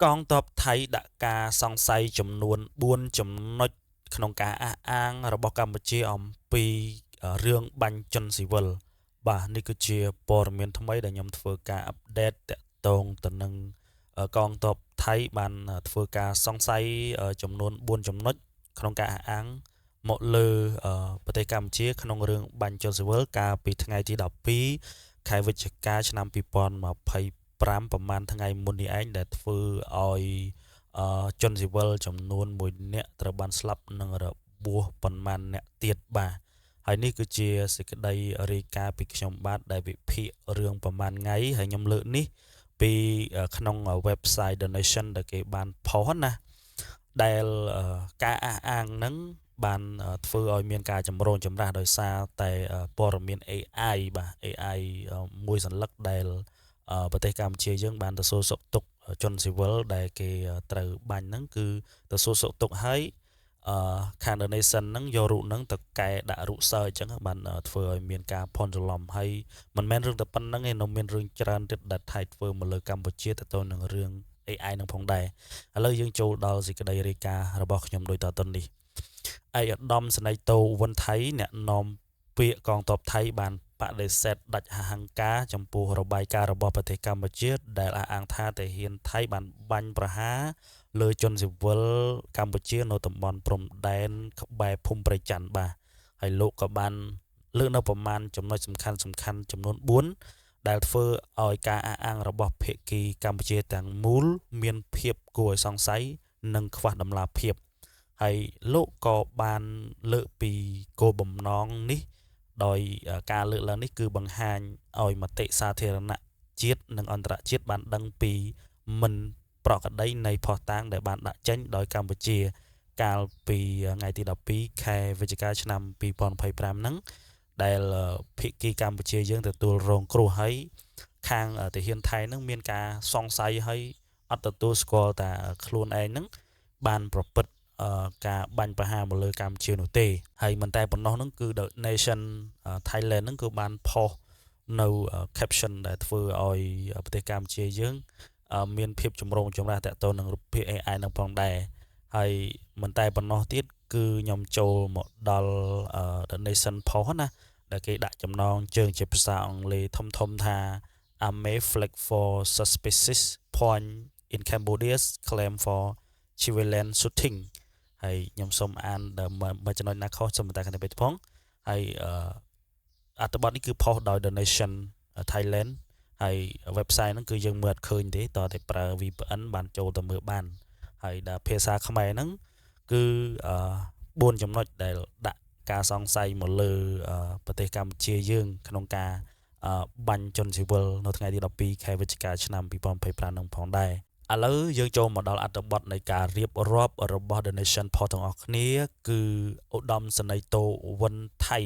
កងទ័ពថៃដាក់ការសង្ស័យចំនួន4ចំណុចក្នុងការអះអាងរបស់កម្ពុជាអំពីរឿងបាញ់ជនស៊ីវិលបាទនេះគឺជាព័ត៌មានថ្មីដែលខ្ញុំធ្វើការអាប់ដេតតាក់ទងទៅនឹងកងទ័ពថៃបានធ្វើការសង្ស័យចំនួន4ចំណុចក្នុងការអះអាងមកលើប្រទេសកម្ពុជាក្នុងរឿងបាញ់ជនស៊ីវិលកាលពីថ្ងៃទី12ខែវិច្ឆិកាឆ្នាំ2025ប្រហែលថ្ងៃមុននេះឯងដែលធ្វើឲ្យជនស៊ីវិលចំនួន1នាក់ត្រូវបានស្លាប់និងរបួសប៉ុន្មានអ្នកទៀតបាទហើយនេះគឺជាសេចក្តីរាយការណ៍ពីខ្ញុំបាទដែលវិភាគរឿងប្រហែលថ្ងៃហើយខ្ញុំលើកនេះពីក្នុង website The Nation ដែលគេបានផុសណាដែលការអះអាងហ្នឹងបានធ្វើឲ្យមានការចម្រូងចម្រាសដោយសារតែព័ត៌មាន AI បាទ AI មួយសន្លឹកដែលប្រទេសកម្ពុជាយើងបានទៅសួរសុខទុក្ខជនស៊ីវិលដែលគេត្រូវបាញ់ហ្នឹងគឺទៅសួរសុខទុក្ខហើយខាង The Nation ហ្នឹងយករូបហ្នឹងទៅកែដាក់រូបសើអញ្ចឹងបានធ្វើឲ្យមានការភ័ន្តច្រឡំហើយមិនមែនរឿងតែប៉ុណ្្នឹងឯងនៅមានរឿងច្រើនទៀតដែលថៃធ្វើមកលើកម្ពុជាទៅទៅនឹងរឿង AI នឹងផងដែរឥឡូវយើងចូលដល់សេចក្តីរាយការណ៍របស់ខ្ញុំដូចតទៅនេះឯកឧត្តមសេនីយ៍តូវុនថៃអ្នកនាំពាក្យកងទ័ពថៃបានបដិសេធដាច់ហង្ការចំពោះរបាយការណ៍របស់ប្រទេសកម្ពុជាដែលអះអាងថាទាហានថៃបានបាញ់ប្រហារលើជនស៊ីវិលកម្ពុជានៅតំបន់ព្រំដែនក្បែរភូមិព្រៃច័ន្ទបាទហើយលោកក៏បានលើកនៅប្រមាណចំណុចសំខាន់ចំនួន4ដែលធ្វើឲ្យការអះអាងរបស់ភាគីកម្ពុជាទាំងមូលមានភាពគួរឲ្យសង្ស័យនិងខ្វះតម្លាភាពហើយលោកក៏បានលើកពីគោលបំណងនេះដោយការលើកឡើងនេះគឺបង្ហាញឲ្យមតិសាធារណជាតិនិងអន្តរជាតិបានដឹងពីមិនប្រក្រតីនៃភស្តុតាងដែលបានដាក់ចេញដោយកម្ពុជាកាលពីថ្ងៃទី12ខែវិច្ឆិកាឆ្នាំ2025ហ្នឹងដែលភាគីកម្ពុជាយើងទទួលរងគ្រោះហើយខាងទាហានថៃហ្នឹងមានការសង្ស័យហើយអត់ទទួលស្គាល់ថាខ្លួនឯងហ្នឹងបានប្រព្រឹត្តការបាញ់ប្រហារមកលើកម្ពុជានោះទេហើយមិនតែប៉ុណ្ណោះហ្នឹងគឺ The Nation Thailand ហ្នឹងគឺបានផុសនៅ caption ដែលធ្វើឲ្យប្រទេសកម្ពុជាយើងមានភាពចម្រូងចម្រាសតាក់ទងនឹងរូបភាព AI នឹងផងដែរហើយមិនតែប៉ុណ្ណោះទៀតគឺខ្ញុំចូលមកដល់ The Nation Post ណាដែលគេដាក់ចំណងជើងជាភាសាអង់គ្លេសធំថា Army flag for suspicious point in Cambodia's claim for civilian shooting ហើយខ្ញុំសូមអានមួយចំណុចណាខុសសូមបន្តគ្នាពេកផងហើយអត្ថបទនេះគឺផុសដោយ The Nation Thailand ហើយ website ហ្នឹងគឺយើងមើលអត់ឃើញទេតើតែប្រើ VPN បានចូលទៅមើលបានហើយដល់ភាសាខ្មែរហ្នឹងគឺ4ចំណុចដែលដាក់ការសង្ស័យមកលើប្រទេសកម្ពុជាយើងក្នុងការបាញ់ជនស៊ីវិលនៅថ្ងៃទី12ខែវិច្ឆិកាឆ្នាំ2025នឹងផងដែរឥឡូវយើងចូលមកដល់អត្ថបទនៃការរៀបរាប់របស់ The Nation Post ទាំងអស់គ្នាគឺឧត្តមសេនីយ៍តូវុនថៃ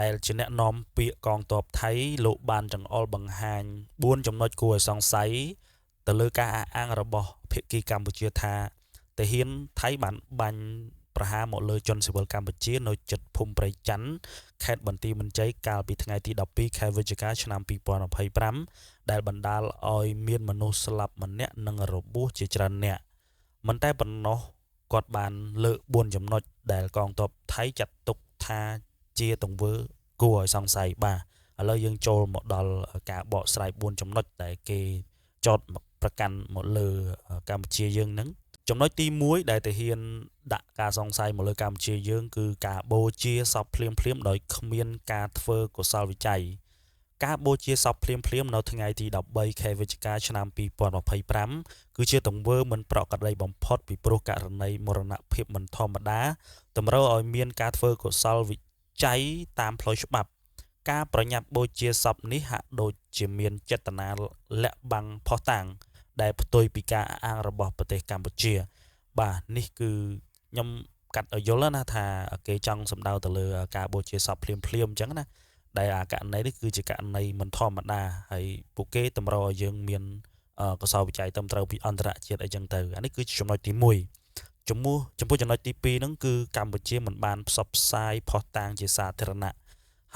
ដែលជាអ្នកនាំពាក្យកងទ័ពថៃលោកបានចង្អុលបង្ហាញ4ចំណុចគួរឲ្យសង្ស័យទៅលើការអះអាងរបស់ភាគីកម្ពុជាថាទាហានថៃបានបាញ់ប្រហារមកលើជនស៊ីវិលកម្ពុជានៅជិតភូមិព្រៃច័ន្ទខេត្តបន្ទាយមានជ័យកាលពីថ្ងៃទី12ខែវិច្ឆិកាឆ្នាំ2025ដែលបណ្ដាលឲ្យមានមនុស្សស្លាប់ម្នាក់និងរបួសជាច្រើនអ្នកមិនតែប៉ុណ្ណោះគាត់បានលើក4ចំណុចដែលកងទ័ពថៃចាត់ទុកថាជាទង្វើគួរឲ្យសង្ស័យបាទឥឡូវយើងចូលមកដល់ការបកស្រាយ4ចំណុចដែលគេចោទប្រកាន់មកលើកម្ពុជាយើងហ្នឹងចំណុចទី1ដែលទាហានដាក់ការសង្ស័យមកលើកម្ពុជាយើងគឺការបូជាសពភ្លាមដោយគ្មានការធ្វើកុសលវិច័យការបូជាសពភ្លាមនៅថ្ងៃទី13ខែវិច្ឆិកាឆ្នាំ2025គឺជាទង្វើមិនប្រក្រតីបំផុតពីព្រោះករណីមរណភាពមិនធម្មតាតម្រូវឲ្យមានការធ្វើកុសលវិច័យតាមផ្លូវច្បាប់ការប្រញាប់បូជាសពនេះហាក់ដូចជាមានចេតនាលាក់បាំងភស្តុតាងដែលផ្ទុយពីការអះអាងរបស់ប្រទេសកម្ពុជាបាទនេះគឺខ្ញុំកាត់ឲ្យយល់ណាថាគេចង់សម្ដៅទៅលើការបូជាសពភ្លាមអញ្ចឹងណាដែលករណីនេះគឺជាករណីមិនធម្មតាហើយពួកគេតម្រូវឲ្យយើងមានកុសលវិច័យត្រឹមត្រូវពីអន្តរជាតិអីចឹងទៅអានេះគឺជាចំណុចទី1ចំពោះចំណុចទី2ហ្នឹងគឺកម្ពុជាមិនបានផ្សព្វផ្សាយភស្តុតាងជាសាធារណៈ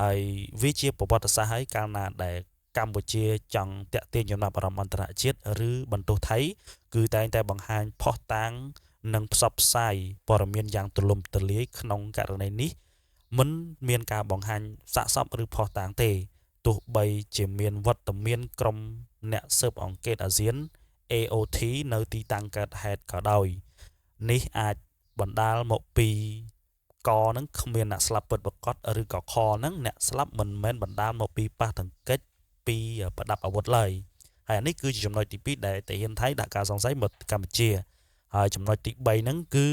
ហើយវាជាប្រវត្តិសាស្ត្រហើយកាលណាដែលកម្ពុជាចង់តាក់ទាញចំណាប់អារម្មណ៍អន្តរជាតិឬបន្ទោសថៃ គឺតែងតែបង្ហាញផុសតាងនិងផ្សព្វផ្សាយព័ត៌មានយ៉ាងទូលំទូលាយក្នុងករណីនេះមិនមានការបង្ហាញសាកសពឬផុសតាងទេទោះបីជាមានវត្តមានក្រុមអ្នកស៊ើបអង្កេតអាស៊ាន AOT នៅទីតាំងកើតហេតុក៏ដោយនេះអាចបណ្ដាលមកពីកនឹងគ្មានអ្នកស្លាប់ពិតប្រាកដឬក៏ខហ្នឹងអ្នកស្លាប់មិនមែនបណ្ដាលមកពីប៉ះទង្គិចពីប្រដាប់អាវុធឡើយហើយនេះគឺជាចំណុចទី2ដែលទាហានថៃដាក់ការសង្ស័យមកកម្ពុជាហើយចំណុចទី3ហ្នឹងគឺ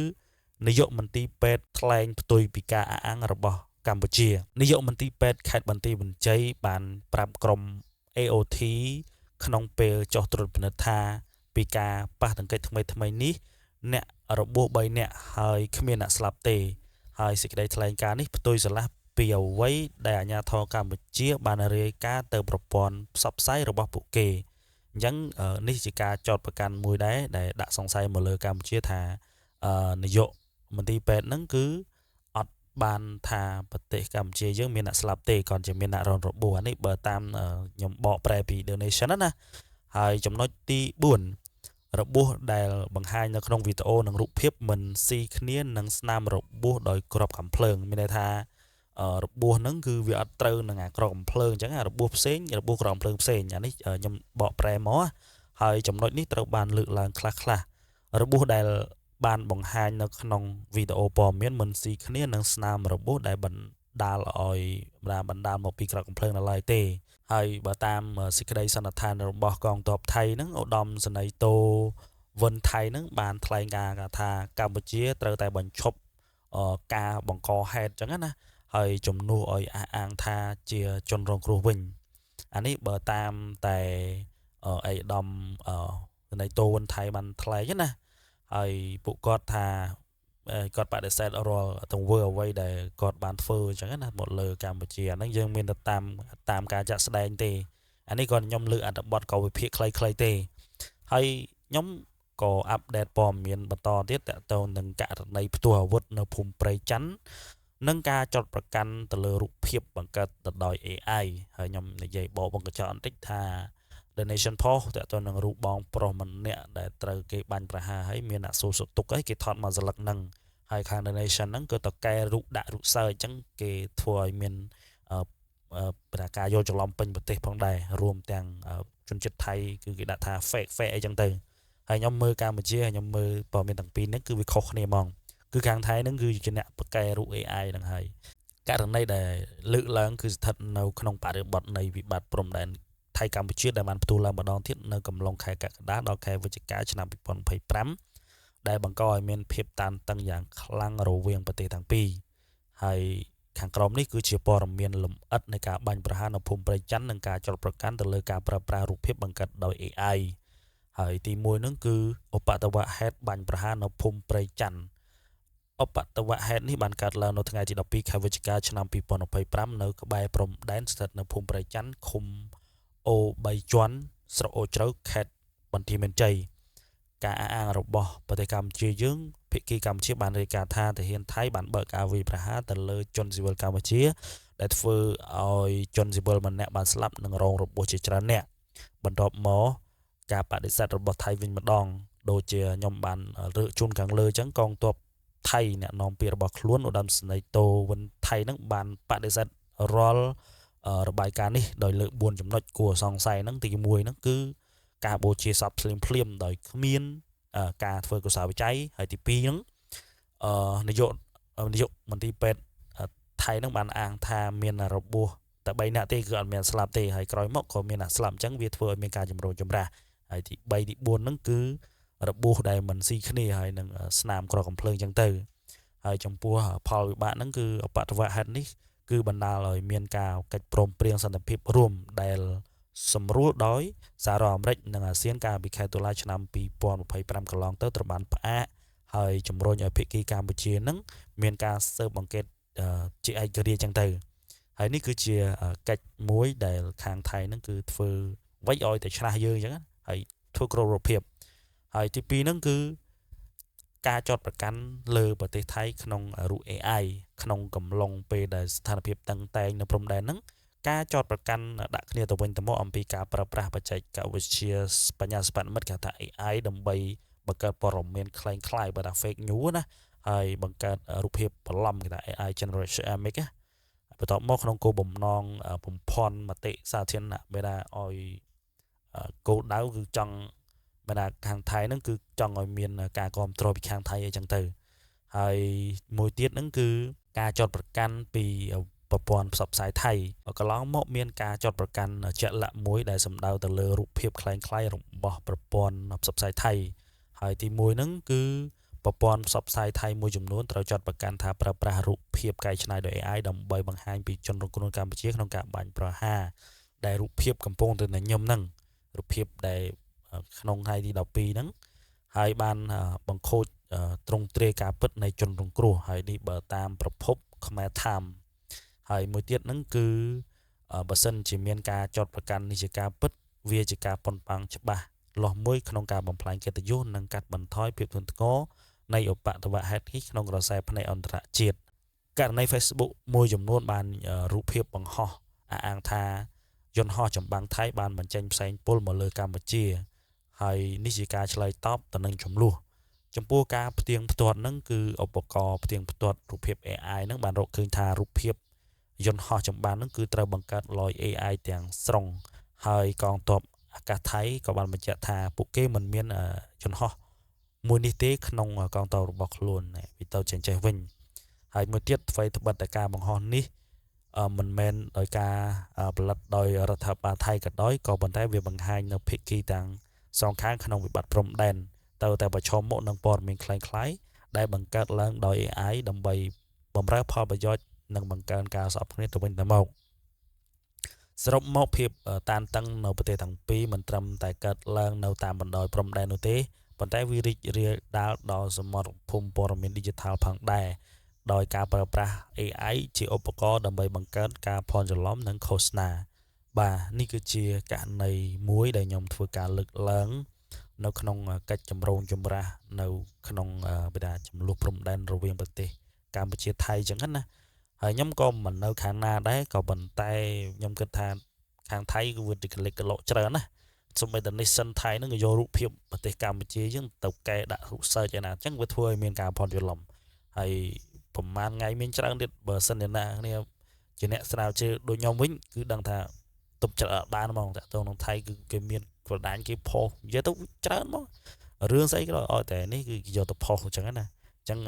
នាយកមន្ត្រីពេទ្យថ្លែងផ្ទុយពីការអះអាងរបស់កម្ពុជានាយកមន្ត្រីពេទ្យខេត្តបន្ទាយមានជ័យបានប្រាប់ក្រុម AOT ក្នុងពេលចោះត្រួតពិនិត្យថាពីការប៉ះទង្គិចថ្មីនេះអ្នករបួស3នាក់ហើយគ្មានអ្នកស្លាប់ទេហើយសេចក្តីថ្លែងការណ៍នេះផ្ទុយស្រឡះពីអ្វីដែលអាជ្ញាធរកម្ពុជាបានរាយការណ៍ទៅប្រព័ន្ធផ្សព្វផ្សាយរបស់ពួកគេអញ្ចឹងនេះជាការចោទប្រកាន់មួយដែរដែលដាក់សង្ស័យមកលើកម្ពុជាថានាយកមន្ត្រីពេទ្យហ្នឹងគឺអត់បានថាប្រទេសកម្ពុជាយើងមានអ្នកស្លាប់ទេគ្រាន់តែមានអ្នករងរបួសនេះបើតាមខ្ញុំបកប្រែពី The Nation ណាហើយចំណុចទី4របួសដែលបង្ហាញនៅក្នុងវីដេអូនិងរូបភាពមិនស៊ីគ្នានឹងស្នាមរបួសដោយគ្រាប់កាំភ្លើងមានន័យថារបួសហ្នឹងគឺវាអត់ត្រូវនឹងអាគ្រាប់កាំភ្លើងអញ្ចឹងរបួសផ្សេងរបួសគ្រាប់កាំភ្លើងផ្សេងអានេះខ្ញុំបកប្រែមកហើយចំណុចនេះត្រូវបានលើកឡើងខ្លះរបួសដែលបានបង្ហាញនៅក្នុងវីដេអូព័ត៌មានមិនស៊ីគ្នានឹងស្នាមរបួសដែលបណ្ដាលមកពីគ្រាប់កាំភ្លើងនៅឡើយទេហើយបើតាមសេចក្តីសន្និដ្ឋានរបស់កងទ័ពថៃហ្នឹងឧត្តមសេនីយ៍តូវិនថៃហ្នឹងបានថ្លែងការណ៍ថាកម្ពុជាត្រូវតែបញ្ឈប់ការបង្កហេតុអញ្ចឹងណាហើយជំនួសឲ្យអះអាងថាជាជនរងគ្រោះវិញអានេះបើតាមតែអេដាមសេនីយ៍តូវិនថៃបានថ្លែងណាហើយពួកគាត់ថាគាត់បដិសេធរាល់ទង្វើអ្វីដែលគាត់បានធ្វើអញ្ចឹងណាមកលើកម្ពុជាអាហ្នឹងយើងមានតែតាមការចាក់ស្ដែងទេអានេះគាត់ខ្ញុំលើកអត្ថបទក៏វិភាគខ្លីៗទេហើយខ្ញុំក៏អាប់ដេតព័ត៌មានបន្តទៀតតទៅនឹងករណីផ្ទុះអាវុធនៅភូមិព្រៃច័ន្ទនិងការចោទប្រកាន់ទៅលើរូបភាពបង្កើតទៅដោយ AI ហើយខ្ញុំនិយាយបកបង្កញ្ចក់បន្តិចថា The Nation Post តទៅនឹងរូបបងប្រុសម្នាក់ដែលត្រូវគេបាញ់ប្រហារហើយមានអ្នកសួរសុខទុក្ខហើយគេថតមកស្លឹកហ្នឹងហើយខាង The Nation ហ្នឹងគឺតកែរូបដាក់រូបសើអញ្ចឹងគេធ្វើឲ្យមានប្រការយកច្រឡំពេញប្រទេសផងដែររួមទាំងជនជាតិថៃគឺគេដាក់ថា fake អីចឹងទៅហើយខ្ញុំមើលកម្ពុជាខ្ញុំមើលព័ត៌មានទាំងពីរហ្នឹងគឺវាខុសគ្នាហ្មងគឺខាងថៃហ្នឹងគឺជាអ្នកប្រកែរូប AI ហ្នឹងហើយករណីដែលលើកឡើងគឺស្ថិតនៅក្នុងបរិបទនៃវិបត្តិព្រំដែនថៃកម្ពុជាដែលបានផ្ទុះឡើងម្ដងទៀតនៅកំឡុងខែកក្កដាដល់ខែវិច្ឆិកាឆ្នាំ2025ដែលបង្កឲ្យមានភាពតានតឹងយ៉ាងខ្លាំងរវាងប្រទេសទាំងពីរហើយខាងក្រោមនេះគឺជាព័ត៌មានលម្អិតនៃការបាញ់ប្រហារនៅភូមិព្រៃច័ន្ទនិងការចោទប្រកាន់ទៅលើការប្រើប្រាស់រូបភាពបង្កើតដោយ AI ហើយទី1ហ្នឹងគឺឧបទ្ទវហេតុបាញ់ប្រហារនៅភូមិព្រៃច័ន្ទឧបទ្ទវហេតុនេះបានកើតឡើងនៅថ្ងៃទី12ខែវិច្ឆិកាឆ្នាំ2025នៅក្បែរព្រំដែនស្ថិតនៅភូមិព្រៃច័ន្ទឃុំអូបីជាន់ស្រុកអូជ្រៅខេត្តបន្ទាយមានជ័យការអះអាងរបស់ប្រទេសកម្ពុជាយើងភាគីកម្ពុជាបានរាយការណ៍ថាទាហានថៃបានបើកការវាយប្រហារទៅលើជនស៊ីវិលកម្ពុជាដែលធ្វើឲ្យជនស៊ីវិលម្នាក់បានស្លាប់និងរងរបួសជាច្រើនអ្នកបន្ទាប់មកការបដិសេធរបស់ថៃវិញម្ដងដូចជាខ្ញុំបានលើកជូនខាងលើអញ្ចឹងកងទ័ពថៃអ្នកនាំពាក្យរបស់ខ្លួនឧត្តមសេនីយ៍តូវិនថៃហ្នឹងបានបដិសេធរាល់របាយការណ៍នេះដោយលើក4ចំណុចគួរសង្ស័យហ្នឹងទី1ហ្នឹងគឺការបូជាសពភ្លាមដោយគ្មានការធ្វើកុសលវិច័យហើយទី2ហ្នឹងនាយកមន្ត្រីពេទ្យថៃហ្នឹងបានអាងថាមានរបួសតែ3នាក់ទេគឺអត់មានស្លាប់ទេហើយក្រោយមកក៏មានអ្នកស្លាប់អញ្ចឹងវាធ្វើឲ្យមានការចម្រូងចម្រាសហើយទី3ទី4ហ្នឹងគឺរបួសដែលមិនស៊ីគ្នាហើយនឹងស្នាមក្រកំភ្លើងអញ្ចឹងទៅហើយចំពោះផលវិបាកហ្នឹងគឺឧបទ្ទវហេតុនេះគឺបណ្ដាលឲ្យមានការកិច្ចព្រមព្រៀងសន្តិភាពរួមដែលសម្រួលដោយសហរដ្ឋអាមេរិកនិងអាស៊ានកាលពីខែតុលាឆ្នាំ2025កន្លងទៅត្រូវបានផ្អាកហើយជំរុញឲ្យភាគីកម្ពុជានឹងមានការស៊ើបអង្កេតជាឯករាជ្យចឹងទៅហើយនេះគឺជាកិច្ចមួយដែលខាងថៃនឹងគឺធ្វើវិចឲ្យតែឆ្នះយើងចឹងហើយធ្វើគ្រប់រូបភាពហើយទី2ហ្នឹងគឺការចោទប្រកាន់លើប្រទេសថៃក្នុងរូប AI ក្នុងកំឡុងពេលដែលស្ថានភាពតឹងតែងនៅព្រំដែនហ្នឹង ការចោតប្រកាន់ដាក់គ្នាទៅវិញទៅមកអំពីការប្រើប្រាស់បច្ចេកវិទ្យាបញ្ញាសិប្បនិម្មិតគេថា AI ដើម្បីបង្កើតព័ត៌មានคล้ายៗបើថា fake news ណាហើយបង្កើតរូបភាពបន្លំគេថា AI generation image ណាបន្ទាប់មកក្នុងគោលបំណងបំភាន់មតិសាធារណៈបែរថាឲ្យគោលដៅគឺចង់បែរថាខាងថៃហ្នឹងគឺចង់ឲ្យមានការគ្រប់គ្រងពីខាងថៃអីចឹងទៅហើយមួយទៀតហ្នឹងគឺការចោតប្រកាន់ពីប្រព័ន្ធផ្សព្វផ្សាយថៃកន្លងមកមានការចោតប្រកាន់ជាក់លាក់មួយដែលសំដៅទៅលើរូបភាពคล้ายៗរបស់ប្រព័ន្ធផ្សព្វផ្សាយថៃហើយទី1ហ្នឹងគឺប្រព័ន្ធផ្សព្វផ្សាយថៃមួយចំនួនត្រូវចាត់ប្រកាន់ថាប្រើប្រាស់រូបភាពកែច្នៃដោយ AI ដើម្បីបង្ហាញពីជនរងគ្រោះកម្ពុជាក្នុងការបាញ់ប្រហារដែលរូបភាពកំពុងទៅញញឹមហ្នឹងរូបភាពដែលក្នុងថ្ងៃទី12ហ្នឹងហើយបានបង្ខូចទ្រង់ទ្រាយការពិតនៃជនរងគ្រោះហើយនេះបើតាមប្រភពខ្មែរ Time ហើយមួយទៀតហ្នឹងគឺបើសិនជាមានការចោទប្រកាន់នេះជាការពិតវាជាការប៉ុនប៉ងច្បាស់លាស់មួយក្នុងការបំផ្លាញកិត្តិយសនិងកាត់បន្ថយភាពធ្ងន់ធ្ងរនៃឧបទ្ទវហេតុនេះក្នុងក្រសែភ្នែកអន្តរជាតិករណី Facebook មួយចំនួនបានរូបភាពបង្ហោះអះអាងថាយន្តហោះចម្បាំងថៃបានបញ្ចេញផ្សែងពុលមកលើកម្ពុជាហើយនេះជាការឆ្លើយតបទៅនឹងចំនួនចំពោះការផ្ទៀងផ្ទាត់ហ្នឹងគឺឧបករណ៍ផ្ទៀងផ្ទាត់រូបភាព AI ហ្នឹងបានរកឃើញថារូបភាពយន្តហោះចម្បាំងហ្នឹងគឺត្រូវបង្កើតដោយ AI ទាំងស្រុងហើយកងទ័ពអាកាសថៃក៏បានបញ្ជាក់ថាពួកគេមិនមានយន្តហោះមួយនេះទេក្នុងកងទ័ពរបស់ខ្លួនវាទៅចេះវិញហើយមួយទៀតអ្វីត្បិតតែការបង្ហោះនេះមិនមែនដោយការផលិតដោយរដ្ឋាភិបាលថៃក៏ដោយក៏ប៉ុន្តែវាបង្ហាញនៅភាគីទាំងសងខាងក្នុងវិបត្តិព្រំដែនទៅតែប្រឈមមុខនឹងព័ត៌មានคล้ายៗដែលបង្កើតឡើងដោយ AI ដើម្បីបម្រើផលប្រយោជន៍និងបង្កើនការសពគ្នាទៅវិញទៅមកសរុបមកភាពតានតឹងនៅប្រទេសទាំងពីរមិនត្រឹមតែកើតឡើងនៅតាមបណ្ដោយព្រំដែននោះទេប៉ុន្តែវារីករាលដាលដល់សមរភូមិព័ត៌មាន Digital ផងដែរដោយការប្រើប្រាស់ AI ជាឧបករណ៍ដើម្បីបង្កើតការភ័ន្តច្រឡំនិងឃោសនាបាទនេះគឺជាករណីមួយដែលខ្ញុំធ្វើការលើកឡើងនៅក្នុងកិច្ចចម្រូងចម្រាសនៅក្នុងបដិចំនួនព្រំដែនរវាងប្រទេសកម្ពុជាថៃចឹងណាហើយខ្ញុំក៏មិននៅខាងណាដែរក៏ប៉ុន្តែខ្ញុំគិតថាខាងថៃគឺវាទៅកលិកកលក់ច្រើនណាសូម្បីតែ Nation ថៃហ្នឹងក៏យករូបភាពប្រទេសកម្ពុជាយើងទៅកែដាក់រូប search ឯណាអញ្ចឹងវាធ្វើឲ្យមានការភ័ន្តច្រឡំហើយប្រហែលថ្ងៃមានច្រើនទៀតបើសិនជាណាគ្នាជាអ្នកស្រាវជ្រាវដូចខ្ញុំវិញគឺដឹងថាទុបច្រើនបានហ្មងតាក់ទងក្នុងថៃគឺគេមានប្រដានគេផុសនិយាយទៅច្រើនហ្មងរឿងស្អីក៏ឲ្យតែនេះគឺយកទៅផុសអញ្ចឹងណាអញ្ចឹង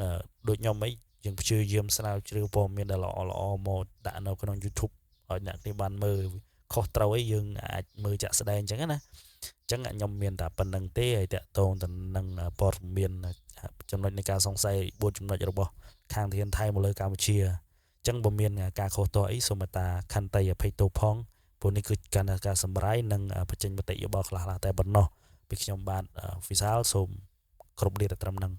ដូចខ្ញុំអីយើងព្យាយាមស្រាវជ្រាវព័ត៌មានដែលល្អៗមកដាក់នៅក្នុង YouTube ឲ្យអ្នកគ្នាបានមើលខុសត្រូវអីយើងអាចមើលចាក់ស្ដែងអញ្ចឹងណាអញ្ចឹងខ្ញុំមានតែប៉ុណ្្នឹងទេហើយតាក់ទងទៅនឹងព័ត៌មានចំណុចនៃការសង្ស័យ4ចំណុចរបស់ខាងធានថៃមកលើកម្ពុជាអញ្ចឹងបើមានការខុសទាស់អីសូមតាខន្តីអភ័យទោសផងព្រោះនេះគឺការសម្រាយនិងបញ្ចេញមតិយោបល់ខ្លះៗតែប៉ុណ្ណោះពីខ្ញុំបាទវិសាលសូមគ្រប់លាត្រឹមហ្នឹង